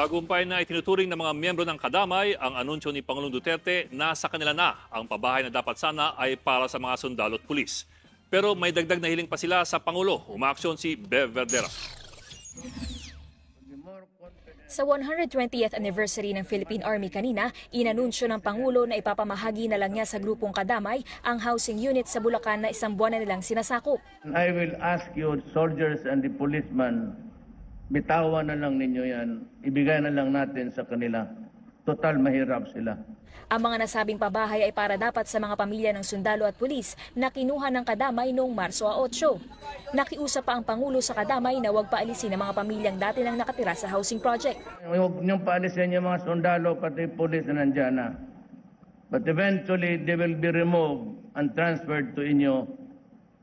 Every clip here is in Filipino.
Tagumpay na itinuturing ng mga miyembro ng kadamay ang anunsyo ni Pangulong Duterte na sa kanila na ang pabahay na dapat sana ay para sa mga sundalo at pulis. Pero may dagdag na hiling pa sila sa Pangulo. Umaaksyon si Bev Verdera. Sa 120th anniversary ng Philippine Army kanina, inanunsyo ng Pangulo na ipapamahagi na lang niya sa grupong kadamay ang housing unit sa Bulacan na isang buwan na nilang sinasakop. I will ask you, soldiers and the policemen, bitawan na lang ninyo yan. Ibigay na lang natin sa kanila. Total mahirap sila. Ang mga nasabing pabahay ay para dapat sa mga pamilya ng sundalo at pulis na kinuha ng kadamay noong Marso 8. Nakiusap pa ang Pangulo sa kadamay na huwag paalisin ang mga pamilyang dati nang nakatira sa housing project. Huwag niyong paalisin yung mga sundalo pati pulis na nandyan na. But eventually, they will be removed and transferred to inyo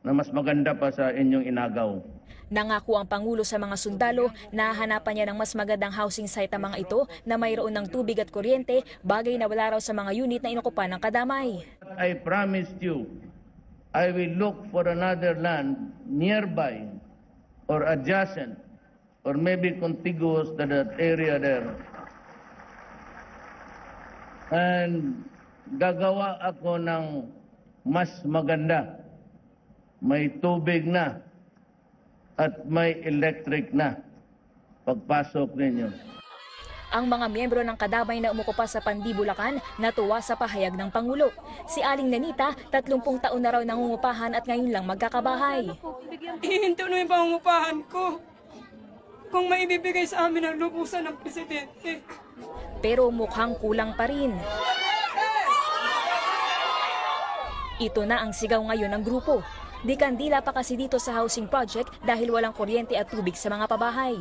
na mas maganda pa sa inyong inagaw. Nangako ang Pangulo sa mga sundalo na hahanapan niya ng mas magandang housing site ang mga ito na mayroon ng tubig at kuryente, bagay na wala raw sa mga unit na inukupan ng kadamay. I promised you, I will look for another land nearby or adjacent or maybe contiguous to that area there. And gagawa ako ng mas maganda. May tubig na at may electric na pagpasok ninyo. Ang mga miyembro ng kadamay na umukupa sa Pandi, Bulacan natuwa sa pahayag ng Pangulo. Si Aling Nanita, 30 taon na raw nangungupahan at ngayon lang magkakabahay. Ihinto na yung pangungupahan ko kung maibibigay sa amin ang lubusan ng presidente. Pero mukhang kulang pa rin. Ito na ang sigaw ngayon ng grupo. Di kandila pa kasi dito sa housing project dahil walang kuryente at tubig sa mga pabahay.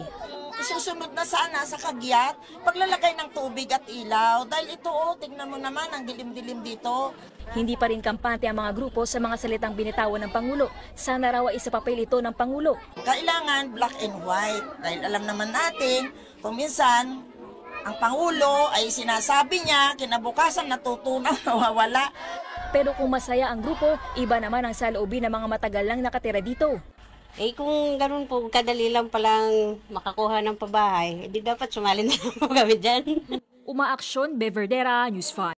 Isusunod na sana sa kagyat, paglalagay ng tubig at ilaw. Dahil ito, tingnan mo naman, ang dilim-dilim dito. Hindi pa rin kampante ang mga grupo sa mga salitang binitawan ng Pangulo. Sana raw ay isa papel ito ng Pangulo. Kailangan black and white. Dahil alam naman natin, kung minsan, ang Pangulo ay sinasabi niya, kinabukasan natutunaw, nawawala. Pero kung masaya ang grupo, iba naman ang saloobin ng mga matagal lang nakatira dito. Kung ganun po, kadali lang palang makakuha ng pabahay, di dapat sumali na lang po kami dyan. Umaaksyon, Bev Verdera, News 5.